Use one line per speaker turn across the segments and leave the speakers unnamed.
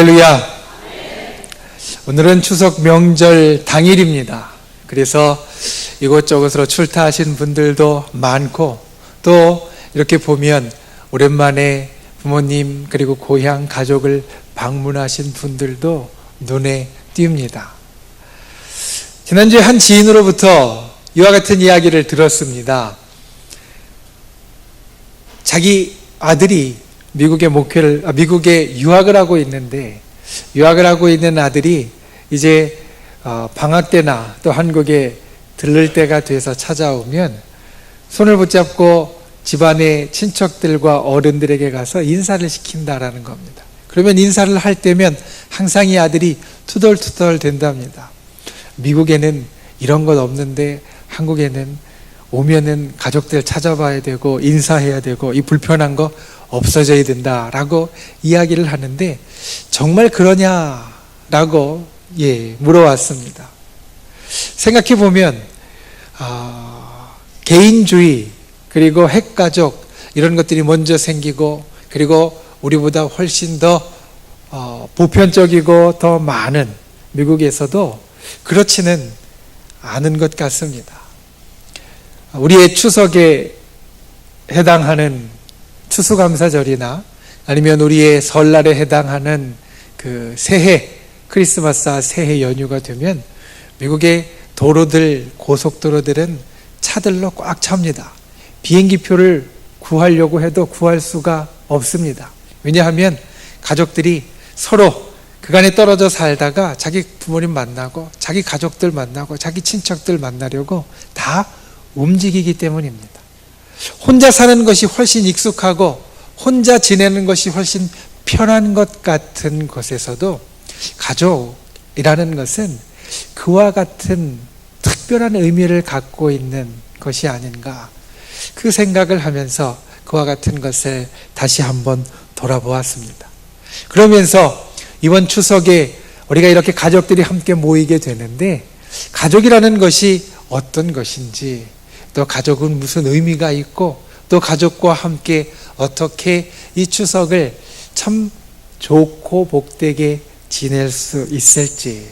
할렐루야. 오늘은 추석 명절 당일입니다. 그래서 이곳저곳으로 출타하신 분들도 많고, 또 이렇게 보면 오랜만에 부모님 그리고 고향 가족을 방문하신 분들도 눈에 띕니다. 지난주에 한 지인으로부터 이와 같은 이야기를 들었습니다. 자기 아들이 미국에 유학을 하고 있는데, 유학을 하고 있는 아들이 이제 방학 때나 또 한국에 들를 때가 돼서 찾아오면 손을 붙잡고 집안의 친척들과 어른들에게 가서 인사를 시킨다라는 겁니다. 그러면 인사를 할 때면 항상 이 아들이 투덜투덜 된답니다. 미국에는 이런 것 없는데 한국에는 오면은 가족들 찾아봐야 되고 인사해야 되고 이 불편한 거 없어져야 된다라고 이야기를 하는데, 정말 그러냐라고 물어왔습니다. 생각해 보면 개인주의 그리고 핵가족 이런 것들이 먼저 생기고, 그리고 우리보다 훨씬 더 보편적이고 더 많은 미국에서도 그렇지는 않은 것 같습니다. 우리의 추석에 해당하는 추수감사절이나 아니면 우리의 설날에 해당하는 그 새해, 크리스마스와 새해 연휴가 되면 미국의 도로들, 고속도로들은 차들로 꽉 찹니다. 비행기표를 구하려고 해도 구할 수가 없습니다. 왜냐하면 가족들이 서로 그간에 떨어져 살다가 자기 부모님 만나고 자기 가족들 만나고 자기 친척들 만나려고 다 움직이기 때문입니다. 혼자 사는 것이 훨씬 익숙하고 혼자 지내는 것이 훨씬 편한 것 같은 곳에서도 가족이라는 것은 그와 같은 특별한 의미를 갖고 있는 것이 아닌가, 그 생각을 하면서 그와 같은 것을 다시 한번 돌아보았습니다. 그러면서 이번 추석에 우리가 이렇게 가족들이 함께 모이게 되는데, 가족이라는 것이 어떤 것인지, 또 가족은 무슨 의미가 있고, 또 가족과 함께 어떻게 이 추석을 참 좋고 복되게 지낼 수 있을지,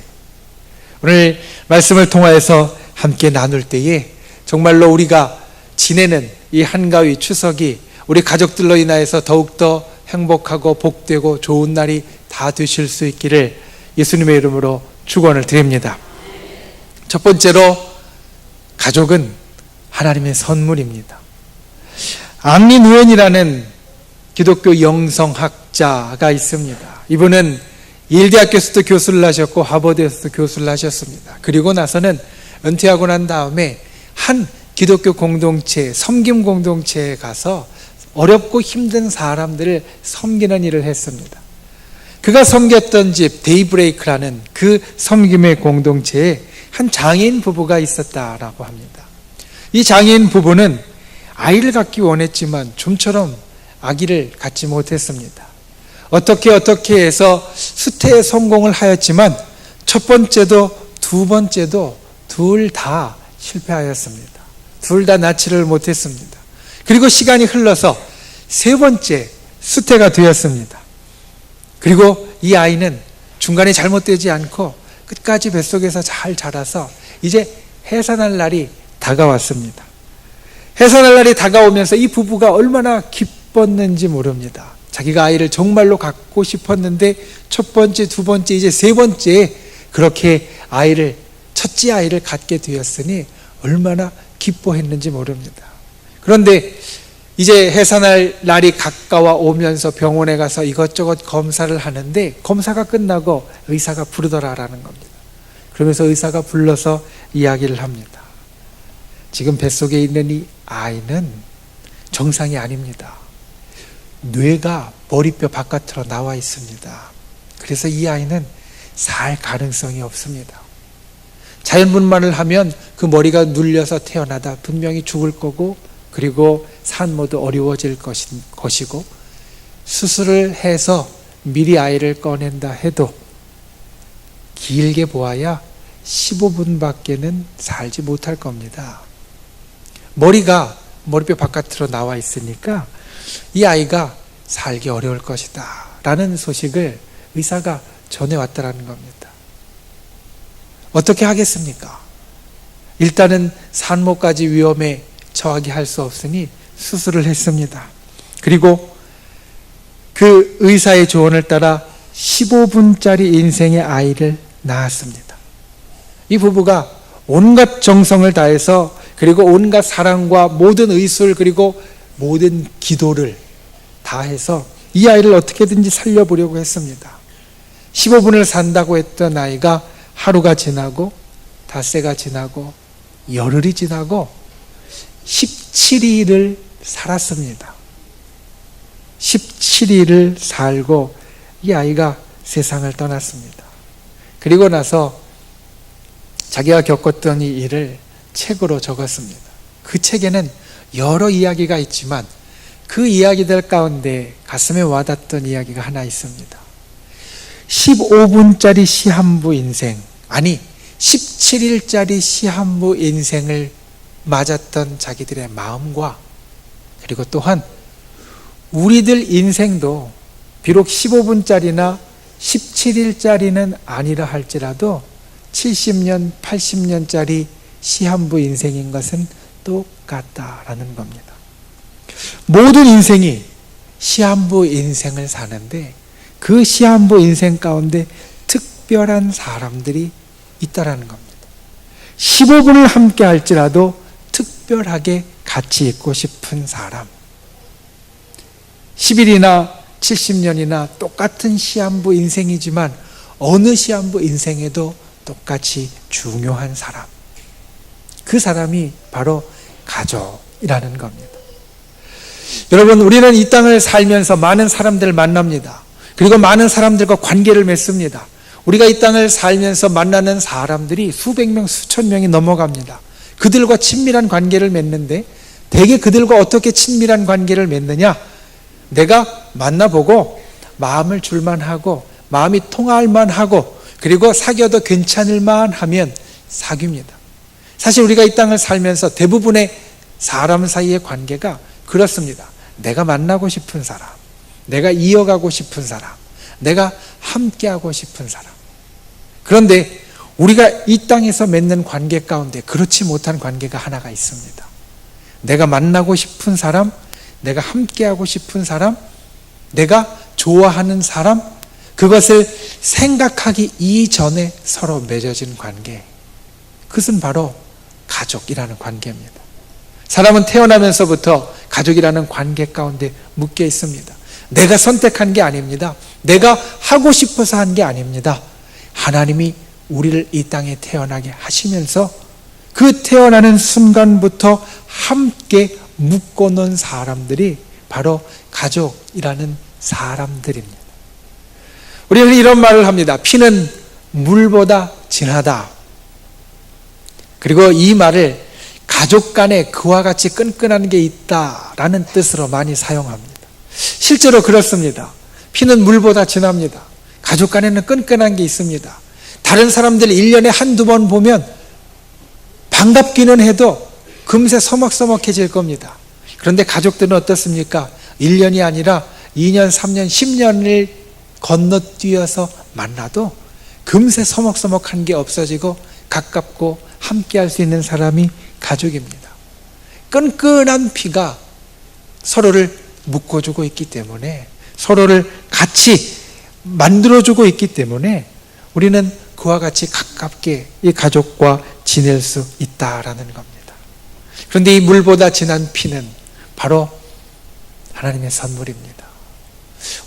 오늘 말씀을 통하여서 함께 나눌 때에 정말로 우리가 지내는 이 한가위 추석이 우리 가족들로 인하여서 더욱더 행복하고 복되고 좋은 날이 다 되실 수 있기를 예수님의 이름으로 축원을 드립니다. 첫 번째로, 가족은 하나님의 선물입니다. 앙리 누엔이라는 기독교 영성학자가 있습니다. 이분은 예일대학교에서도 교수를 하셨고 하버드에서도 교수를 하셨습니다. 그리고 나서는 은퇴하고 난 다음에 한 기독교 공동체, 섬김 공동체에 가서 어렵고 힘든 사람들을 섬기는 일을 했습니다. 그가 섬겼던 집 데이브레이크라는 그 섬김의 공동체에 한 장애인 부부가 있었다라고 합니다. 이 장애인 부부는 아이를 갖기 원했지만 좀처럼 아기를 갖지 못했습니다. 어떻게 해서 수태에 성공을 하였지만 첫 번째도 두 번째도 둘 다 실패하였습니다. 둘 다 낳지를 못했습니다. 그리고 시간이 흘러서 세 번째 수태가 되었습니다. 그리고 이 아이는 중간에 잘못되지 않고 끝까지 뱃속에서 잘 자라서 이제 해산할 날이 다가왔습니다. 해산할 날이 다가오면서 이 부부가 얼마나 기뻤는지 모릅니다. 자기가 아이를 정말로 갖고 싶었는데 첫 번째, 두 번째, 이제 세 번째 그렇게 첫째 아이를 갖게 되었으니 얼마나 기뻐했는지 모릅니다. 그런데 이제 해산할 날이 가까워 오면서 병원에 가서 이것저것 검사를 하는데, 검사가 끝나고 의사가 부르더라라는 겁니다. 그러면서 의사가 불러서 이야기를 합니다. 지금 뱃속에 있는 이 아이는 정상이 아닙니다. 뇌가 머리뼈 바깥으로 나와 있습니다. 그래서 이 아이는 살 가능성이 없습니다. 자연분만을 하면 그 머리가 눌려서 태어나다 분명히 죽을 거고, 그리고 산모도 어려워질 것이고, 수술을 해서 미리 아이를 꺼낸다 해도 길게 보아야 15분밖에는 살지 못할 겁니다. 머리가 머리뼈 바깥으로 나와 있으니까 이 아이가 살기 어려울 것이다 라는 소식을 의사가 전해왔다라는 겁니다. 어떻게 하겠습니까? 일단은 산모까지 위험에 처하게 할 수 없으니 수술을 했습니다. 그리고 그 의사의 조언을 따라 15분짜리 인생의 아이를 낳았습니다. 이 부부가 온갖 정성을 다해서, 그리고 온갖 사랑과 모든 의술, 그리고 모든 기도를 다해서 이 아이를 어떻게든지 살려보려고 했습니다. 15분을 산다고 했던 아이가 하루가 지나고 닷새가 지나고 열흘이 지나고 17일을 살았습니다. 17일을 살고 이 아이가 세상을 떠났습니다. 그리고 나서 자기가 겪었던 이 일을 책으로 적었습니다. 그 책에는 여러 이야기가 있지만 그 이야기들 가운데 가슴에 와닿던 이야기가 하나 있습니다. 15분짜리 시한부 인생, 아니 17일짜리 시한부 인생을 맞았던 자기들의 마음과, 그리고 또한 우리들 인생도 비록 15분짜리나 17일짜리는 아니라 할지라도 70년, 80년짜리 시한부 인생인 것은 똑같다라는 겁니다. 모든 인생이 시한부 인생을 사는데 그 시한부 인생 가운데 특별한 사람들이 있다라는 겁니다. 15분을 함께 할지라도 특별하게 같이 있고 싶은 사람, 10일이나 70년이나 똑같은 시한부 인생이지만 어느 시한부 인생에도 똑같이 중요한 사람, 그 사람이 바로 가족이라는 겁니다. 여러분, 우리는 이 땅을 살면서 많은 사람들을 만납니다. 그리고 많은 사람들과 관계를 맺습니다. 우리가 이 땅을 살면서 만나는 사람들이 수백 명, 수천 명이 넘어갑니다. 그들과 친밀한 관계를 맺는데 대개 그들과 어떻게 친밀한 관계를 맺느냐? 내가 만나보고 마음을 줄만하고 마음이 통할만 하고 그리고 사귀어도 괜찮을만 하면 사귀입니다. 사실 우리가 이 땅을 살면서 대부분의 사람 사이의 관계가 그렇습니다. 내가 만나고 싶은 사람, 내가 이어가고 싶은 사람, 내가 함께하고 싶은 사람. 그런데 우리가 이 땅에서 맺는 관계 가운데 그렇지 못한 관계가 하나가 있습니다. 내가 만나고 싶은 사람, 내가 함께하고 싶은 사람, 내가 좋아하는 사람, 그것을 생각하기 이전에 서로 맺어진 관계, 그것은 바로 가족이라는 관계입니다. 사람은 태어나면서부터 가족이라는 관계 가운데 묶여 있습니다. 내가 선택한 게 아닙니다. 내가 하고 싶어서 한 게 아닙니다. 하나님이 우리를 이 땅에 태어나게 하시면서 그 태어나는 순간부터 함께 묶어놓은 사람들이 바로 가족이라는 사람들입니다. 우리는 이런 말을 합니다. 피는 물보다 진하다. 그리고 이 말을 가족 간에 그와 같이 끈끈한 게 있다라는 뜻으로 많이 사용합니다. 실제로 그렇습니다. 피는 물보다 진합니다. 가족 간에는 끈끈한 게 있습니다. 다른 사람들 1년에 한두 번 보면 반갑기는 해도 금세 서먹서먹해질 겁니다. 그런데 가족들은 어떻습니까? 1년이 아니라 2년, 3년, 10년을 건너뛰어서 만나도 금세 서먹서먹한 게 없어지고 가깝고 함께할 수 있는 사람이 가족입니다. 끈끈한 피가 서로를 묶어주고 있기 때문에, 서로를 같이 만들어주고 있기 때문에 우리는 그와 같이 가깝게 이 가족과 지낼 수 있다라는 겁니다. 그런데 이 물보다 진한 피는 바로 하나님의 선물입니다.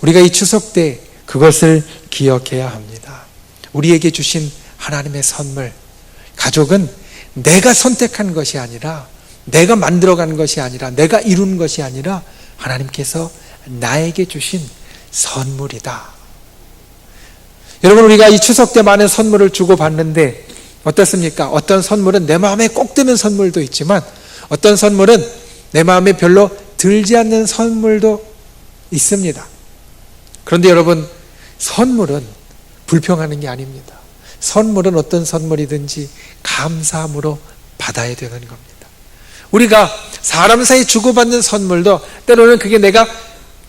우리가 이 추석 때 그것을 기억해야 합니다. 우리에게 주신 하나님의 선물, 가족은 내가 선택한 것이 아니라, 내가 만들어간 것이 아니라, 내가 이룬 것이 아니라 하나님께서 나에게 주신 선물이다. 여러분, 우리가 이 추석 때 많은 선물을 주고받는데 어떻습니까? 어떤 선물은 내 마음에 꼭 드는 선물도 있지만 어떤 선물은 내 마음에 별로 들지 않는 선물도 있습니다. 그런데 여러분, 선물은 불평하는 게 아닙니다. 선물은 어떤 선물이든지 감사함으로 받아야 되는 겁니다. 우리가 사람 사이 주고받는 선물도 때로는 그게 내가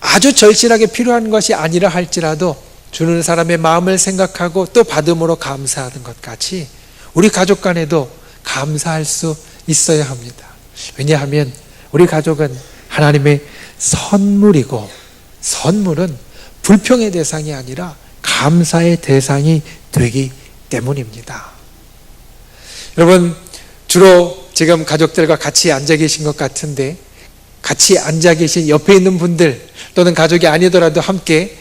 아주 절실하게 필요한 것이 아니라 할지라도 주는 사람의 마음을 생각하고 또 받음으로 감사하는 것 같이 우리 가족 간에도 감사할 수 있어야 합니다. 왜냐하면 우리 가족은 하나님의 선물이고, 선물은 불평의 대상이 아니라 감사의 대상이 되기 때문입니다. 여러분, 주로 지금 가족들과 같이 앉아 계신 것 같은데, 같이 앉아 계신 옆에 있는 분들 또는 가족이 아니더라도 함께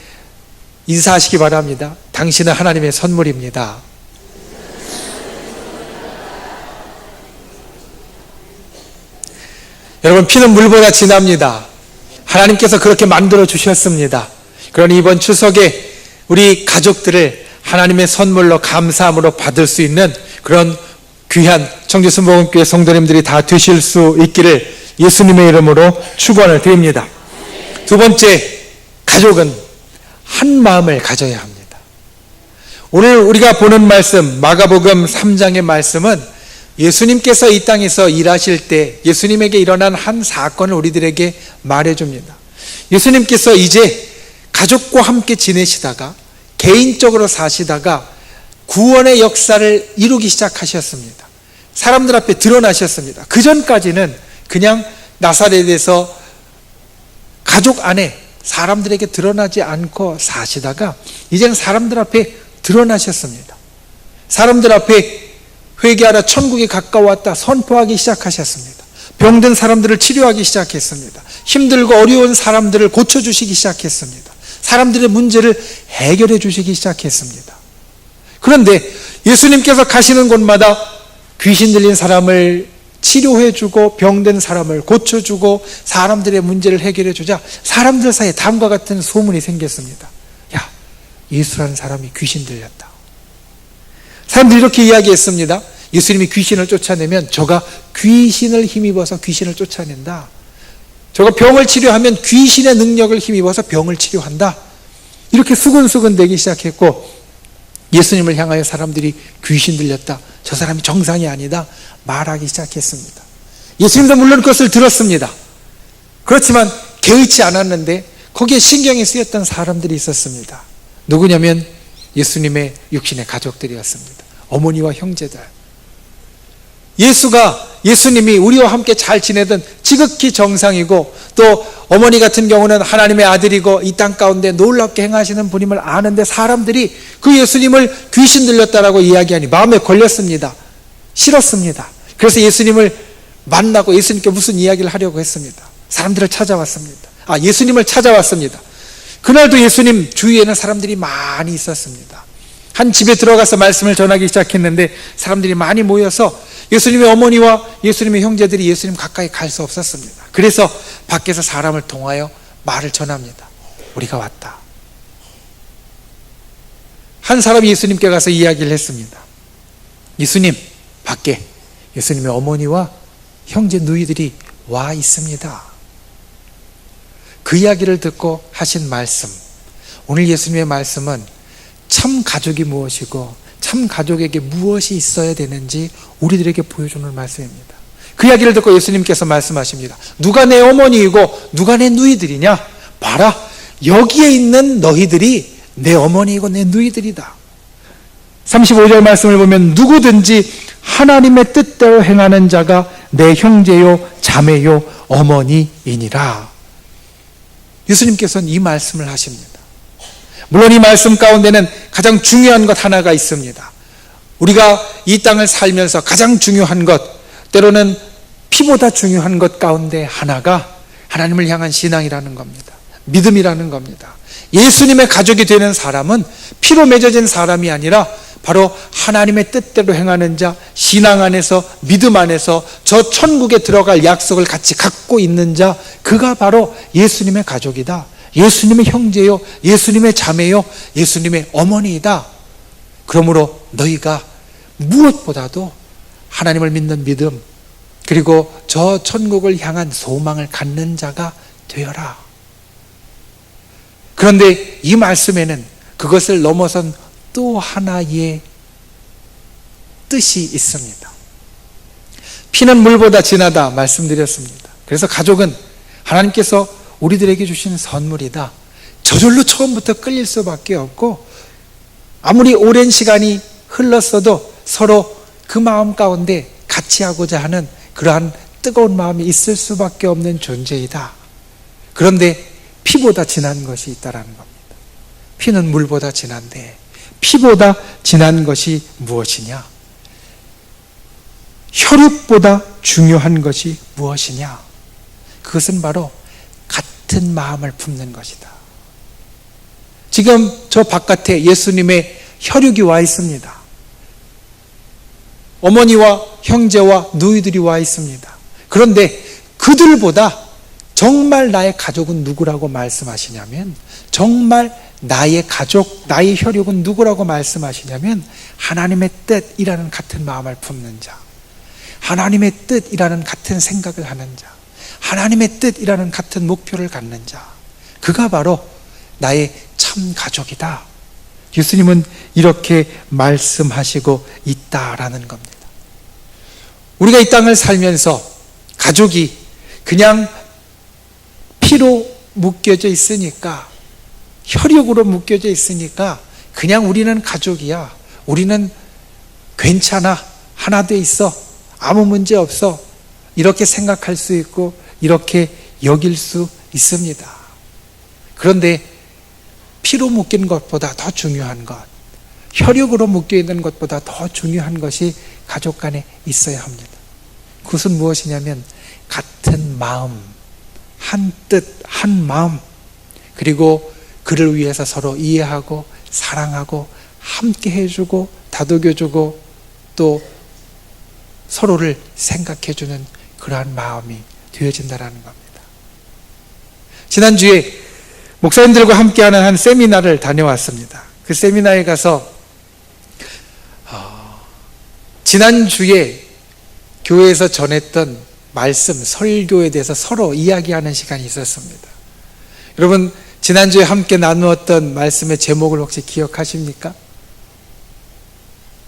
인사하시기 바랍니다. 당신은 하나님의 선물입니다. 여러분, 피는 물보다 진합니다. 하나님께서 그렇게 만들어 주셨습니다. 그러니 이번 추석에 우리 가족들을 하나님의 선물로 감사함으로 받을 수 있는 그런 귀한 청주순복음교회 성도님들이 다 되실 수 있기를 예수님의 이름으로 축원을 드립니다. 두 번째, 가족은 한 마음을 가져야 합니다. 오늘 우리가 보는 말씀, 마가복음 3장의 말씀은 예수님께서 이 땅에서 일하실 때 예수님에게 일어난 한 사건을 우리들에게 말해줍니다. 예수님께서 이제 가족과 함께 지내시다가 개인적으로 사시다가 구원의 역사를 이루기 시작하셨습니다. 사람들 앞에 드러나셨습니다. 그 전까지는 그냥 나사렛에서 가족 안에 사람들에게 드러나지 않고 사시다가 이제는 사람들 앞에 드러나셨습니다. 사람들 앞에 회개하라, 천국이 가까웠다 선포하기 시작하셨습니다. 병든 사람들을 치료하기 시작했습니다. 힘들고 어려운 사람들을 고쳐주시기 시작했습니다. 사람들의 문제를 해결해 주시기 시작했습니다. 그런데 예수님께서 가시는 곳마다 귀신 들린 사람을 치료해주고 병든 사람을 고쳐주고 사람들의 문제를 해결해 주자 사람들 사이에 다음과 같은 소문이 생겼습니다. 야, 예수라는 사람이 귀신 들렸다. 사람들이 이렇게 이야기했습니다. 예수님이 귀신을 쫓아내면 저가 귀신을 힘입어서 귀신을 쫓아낸다. 저가 병을 치료하면 귀신의 능력을 힘입어서 병을 치료한다. 이렇게 수근수근 되기 시작했고, 예수님을 향하여 사람들이 귀신 들렸다, 저 사람이 정상이 아니다 말하기 시작했습니다. 예수님도 물론 그것을 들었습니다. 그렇지만 개의치 않았는데 거기에 신경이 쓰였던 사람들이 있었습니다. 누구냐면 예수님의 육신의 가족들이었습니다. 어머니와 형제들. 예수님이 우리와 함께 잘 지내던 지극히 정상이고, 또 어머니 같은 경우는 하나님의 아들이고 이 땅 가운데 놀랍게 행하시는 분임을 아는데 사람들이 그 예수님을 귀신 들렸다라고 이야기하니 마음에 걸렸습니다. 싫었습니다. 그래서 예수님을 만나고 예수님께 무슨 이야기를 하려고 했습니다. 사람들을 찾아왔습니다. 예수님을 찾아왔습니다. 그날도 예수님 주위에는 사람들이 많이 있었습니다. 한 집에 들어가서 말씀을 전하기 시작했는데 사람들이 많이 모여서 예수님의 어머니와 예수님의 형제들이 예수님 가까이 갈 수 없었습니다. 그래서 밖에서 사람을 통하여 말을 전합니다. 우리가 왔다. 한 사람이 예수님께 가서 이야기를 했습니다. 예수님, 밖에 예수님의 어머니와 형제 누이들이 와 있습니다. 그 이야기를 듣고 하신 말씀, 오늘 예수님의 말씀은 참 가족이 무엇이고 참 가족에게 무엇이 있어야 되는지 우리들에게 보여주는 말씀입니다. 그 이야기를 듣고 예수님께서 말씀하십니다. 누가 내 어머니이고 누가 내 누이들이냐? 봐라, 여기에 있는 너희들이 내 어머니이고 내 누이들이다. 35절 말씀을 보면 누구든지 하나님의 뜻대로 행하는 자가 내 형제요 자매요 어머니이니라. 예수님께서는 이 말씀을 하십니다. 물론 이 말씀 가운데는 가장 중요한 것 하나가 있습니다. 우리가 이 땅을 살면서 가장 중요한 것, 때로는 피보다 중요한 것 가운데 하나가 하나님을 향한 신앙이라는 겁니다. 믿음이라는 겁니다. 예수님의 가족이 되는 사람은 피로 맺어진 사람이 아니라 바로 하나님의 뜻대로 행하는 자, 신앙 안에서 믿음 안에서 저 천국에 들어갈 약속을 같이 갖고 있는 자, 그가 바로 예수님의 가족이다. 예수님의 형제요, 예수님의 자매요, 예수님의 어머니이다. 그러므로 너희가 무엇보다도 하나님을 믿는 믿음, 그리고 저 천국을 향한 소망을 갖는 자가 되어라. 그런데 이 말씀에는 그것을 넘어선 또 하나의 뜻이 있습니다. 피는 물보다 진하다 말씀드렸습니다. 그래서 가족은 하나님께서 우리들에게 주신 선물이다. 저절로 처음부터 끌릴 수밖에 없고, 아무리 오랜 시간이 흘렀어도 서로 그 마음 가운데 같이 하고자 하는 그러한 뜨거운 마음이 있을 수밖에 없는 존재이다. 그런데 피보다 진한 것이 있다라는 겁니다. 피는 물보다 진한데 피보다 진한 것이 무엇이냐? 혈육보다 중요한 것이 무엇이냐? 그것은 바로 같은 마음을 품는 것이다. 지금 저 바깥에 예수님의 혈육이 와 있습니다. 어머니와 형제와 누이들이 와 있습니다. 그런데 그들보다 정말 나의 가족은 누구라고 말씀하시냐면, 정말 나의 가족, 나의 혈육은 누구라고 말씀하시냐면, 하나님의 뜻이라는 같은 마음을 품는 자, 하나님의 뜻이라는 같은 생각을 하는 자, 하나님의 뜻이라는 같은 목표를 갖는 자, 그가 바로 나의 참 가족이다. 예수님은 이렇게 말씀하시고 있다라는 겁니다. 우리가 이 땅을 살면서 가족이 그냥 피로 묶여져 있으니까, 혈육으로 묶여져 있으니까 그냥 우리는 가족이야, 우리는 괜찮아, 하나 돼 있어, 아무 문제 없어, 이렇게 생각할 수 있고 이렇게 여길 수 있습니다. 그런데 피로 묶인 것보다 더 중요한 것, 혈육으로 묶여 있는 것보다 더 중요한 것이 가족 간에 있어야 합니다. 그것은 무엇이냐면 같은 마음, 한 뜻, 한 마음, 그리고 그를 위해서 서로 이해하고 사랑하고 함께 해주고 다독여주고 또 서로를 생각해주는 그러한 마음이 되어진다는 겁니다. 지난주에 목사님들과 함께하는 한 세미나를 다녀왔습니다. 그 세미나에 가서 지난주에 교회에서 전했던 말씀, 설교에 대해서 서로 이야기하는 시간이 있었습니다. 여러분, 지난주에 함께 나누었던 말씀의 제목을 혹시 기억하십니까?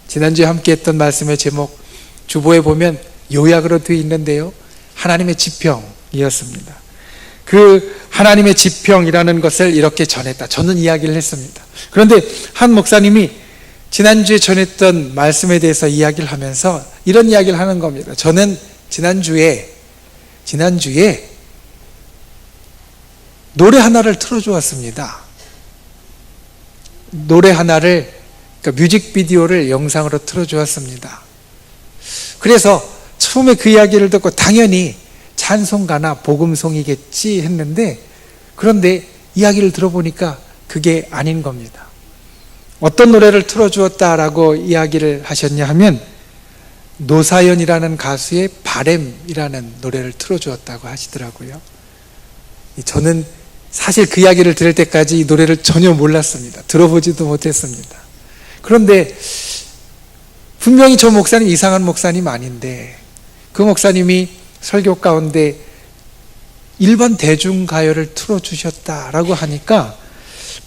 지난주에 함께 했던 말씀의 제목, 주보에 보면 요약으로 되어 있는데요, 하나님의 지평이었습니다. 그 하나님의 지평이라는 것을 이렇게 전했다, 저는 이야기를 했습니다. 그런데 한 목사님이 지난주에 전했던 말씀에 대해서 이야기를 하면서 이런 이야기를 하는 겁니다. 저는 지난주에 노래 하나를 틀어주었습니다. 노래 하나를, 그러니까 뮤직비디오를 영상으로 틀어주었습니다. 그래서 처음에 그 이야기를 듣고 당연히 찬송가나 복음송이겠지 했는데, 그런데 이야기를 들어보니까 그게 아닌 겁니다. 어떤 노래를 틀어주었다라고 이야기를 하셨냐 하면, 노사연이라는 가수의 바램이라는 노래를 틀어주었다고 하시더라고요. 저는 사실 그 이야기를 들을 때까지 이 노래를 전혀 몰랐습니다. 들어보지도 못했습니다. 그런데 분명히 저 목사님 이상한 목사님 아닌데, 그 목사님이 설교 가운데 일반 대중가요를 틀어주셨다라고 하니까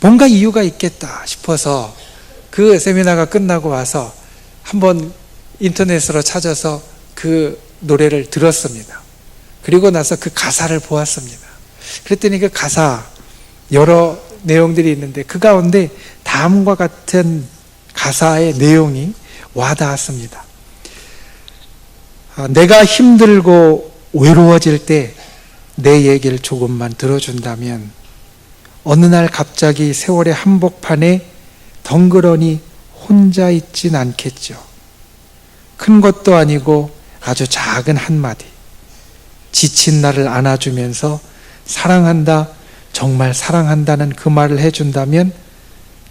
뭔가 이유가 있겠다 싶어서 그 세미나가 끝나고 와서 한번 인터넷으로 찾아서 그 노래를 들었습니다. 그리고 나서 그 가사를 보았습니다. 그랬더니 그 가사 여러 내용들이 있는데 그 가운데 다음과 같은 가사의 내용이 와닿았습니다. 내가 힘들고 외로워질 때 내 얘기를 조금만 들어준다면 어느 날 갑자기 세월의 한복판에 덩그러니 혼자 있진 않겠죠. 큰 것도 아니고 아주 작은 한마디, 지친 나를 안아주면서 사랑한다, 정말 사랑한다는 그 말을 해준다면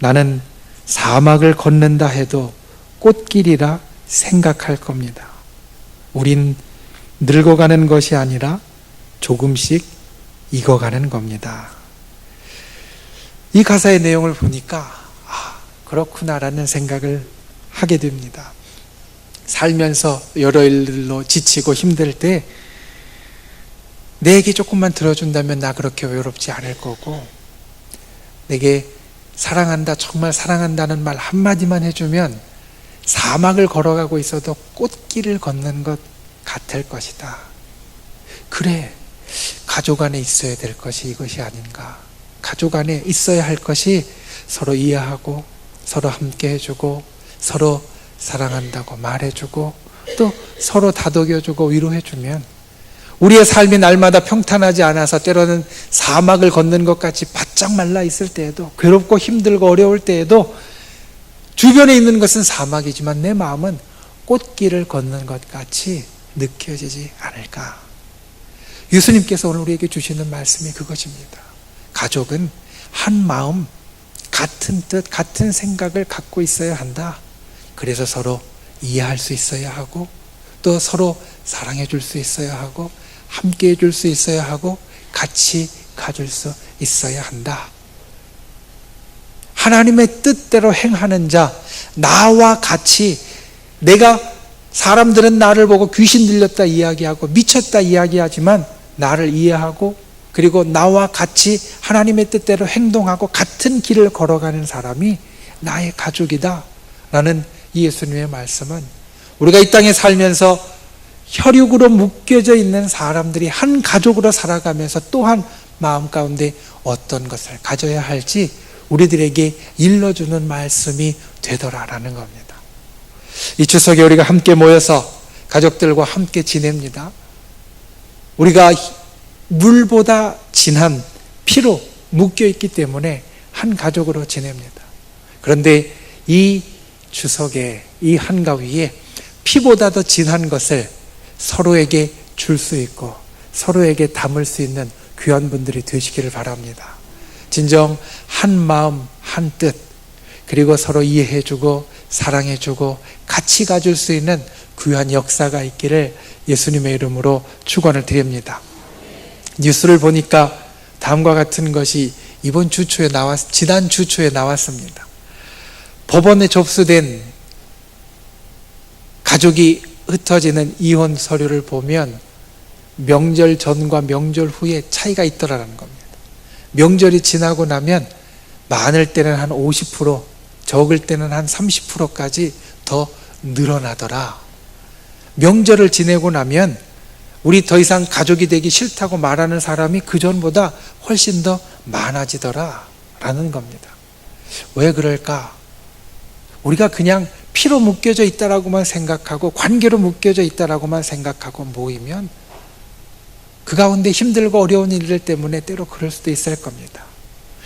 나는 사막을 걷는다 해도 꽃길이라 생각할 겁니다. 우린 늙어가는 것이 아니라 조금씩 익어가는 겁니다. 이 가사의 내용을 보니까 그렇구나라는 생각을 하게 됩니다. 살면서 여러 일로 지치고 힘들 때 내 얘기 조금만 들어준다면 나 그렇게 외롭지 않을 거고, 내게 사랑한다, 정말 사랑한다는 말 한마디만 해주면 사막을 걸어가고 있어도 꽃길을 걷는 것 같을 것이다. 그래, 가족 안에 있어야 될 것이 이것이 아닌가. 가족 안에 있어야 할 것이 서로 이해하고 서로 함께 해주고 서로 사랑한다고 말해주고 또 서로 다독여주고 위로해주면 우리의 삶이 날마다 평탄하지 않아서 때로는 사막을 걷는 것 같이 바짝 말라 있을 때에도 괴롭고 힘들고 어려울 때에도 주변에 있는 것은 사막이지만 내 마음은 꽃길을 걷는 것 같이 느껴지지 않을까. 예수님께서 오늘 우리에게 주시는 말씀이 그것입니다. 가족은 한 마음, 같은 뜻, 같은 생각을 갖고 있어야 한다. 그래서 서로 이해할 수 있어야 하고 또 서로 사랑해 줄 수 있어야 하고 함께 해줄 수 있어야 하고 같이 가줄 수 있어야 한다. 하나님의 뜻대로 행하는 자, 나와 같이 내가 사람들은 나를 보고 귀신 들렸다 이야기하고 미쳤다 이야기하지만 나를 이해하고 그리고 나와 같이 하나님의 뜻대로 행동하고 같은 길을 걸어가는 사람이 나의 가족이다 라는 예수님의 말씀은 우리가 이 땅에 살면서 혈육으로 묶여져 있는 사람들이 한 가족으로 살아가면서 또한 마음 가운데 어떤 것을 가져야 할지 우리들에게 일러주는 말씀이 되더라라는 겁니다. 이 추석에 우리가 함께 모여서 가족들과 함께 지냅니다. 우리가 물보다 진한 피로 묶여있기 때문에 한 가족으로 지냅니다. 그런데 이 추석에 이 한가위에 피보다 더 진한 것을 서로에게 줄 수 있고 서로에게 담을 수 있는 귀한 분들이 되시기를 바랍니다. 진정 한 마음 한 뜻 그리고 서로 이해해주고 사랑해주고 같이 가줄 수 있는 귀한 역사가 있기를 예수님의 이름으로 축원을 드립니다. 뉴스를 보니까 다음과 같은 것이 이번 주 초에 지난 주 초에 나왔습니다. 법원에 접수된 가족이 흩어지는 이혼 서류를 보면 명절 전과 명절 후에 차이가 있더라는 겁니다. 명절이 지나고 나면 많을 때는 한 50%, 적을 때는 한 30%까지 더 늘어나더라. 명절을 지내고 나면 우리 더 이상 가족이 되기 싫다고 말하는 사람이 그전보다 훨씬 더 많아지더라 라는 겁니다. 왜 그럴까? 우리가 그냥 피로 묶여져 있다라고만 생각하고 관계로 묶여져 있다라고만 생각하고 모이면 그 가운데 힘들고 어려운 일들 때문에 때로 그럴 수도 있을 겁니다.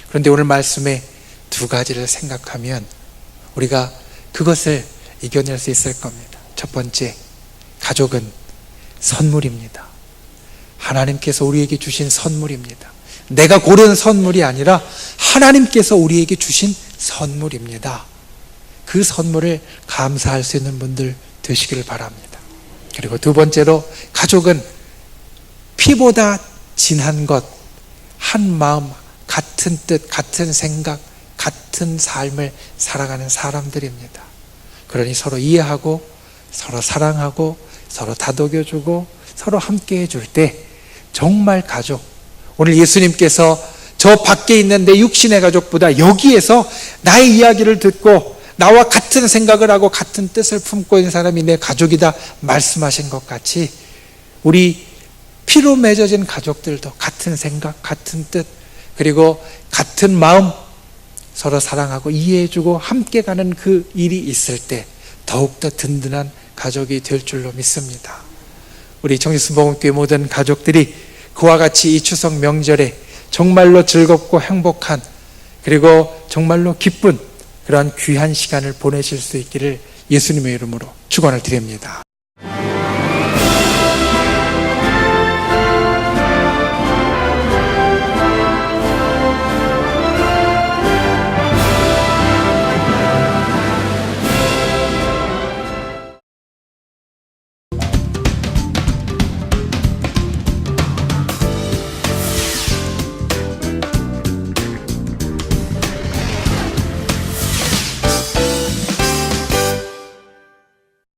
그런데 오늘 말씀에 두 가지를 생각하면 우리가 그것을 이겨낼 수 있을 겁니다. 첫 번째, 가족은 선물입니다. 하나님께서 우리에게 주신 선물입니다. 내가 고른 선물이 아니라 하나님께서 우리에게 주신 선물입니다. 그 선물을 감사할 수 있는 분들 되시기를 바랍니다. 그리고 두 번째로 가족은 피보다 진한 것, 한 마음, 같은 뜻, 같은 생각, 같은 삶을 살아가는 사람들입니다. 그러니 서로 이해하고 서로 사랑하고 서로 다독여주고 서로 함께 해줄 때 정말 가족, 오늘 예수님께서 저 밖에 있는 내 육신의 가족보다 여기에서 나의 이야기를 듣고 나와 같은 생각을 하고 같은 뜻을 품고 있는 사람이 내 가족이다 말씀하신 것 같이 우리 피로 맺어진 가족들도 같은 생각, 같은 뜻, 그리고 같은 마음 서로 사랑하고 이해해주고 함께 가는 그 일이 있을 때 더욱더 든든한 가족이 될 줄로 믿습니다. 우리 정신수복음교회 모든 가족들이 그와 같이 이 추석 명절에 정말로 즐겁고 행복한 그리고 정말로 기쁜 그러한 귀한 시간을 보내실 수 있기를 예수님의 이름으로 축원을 드립니다.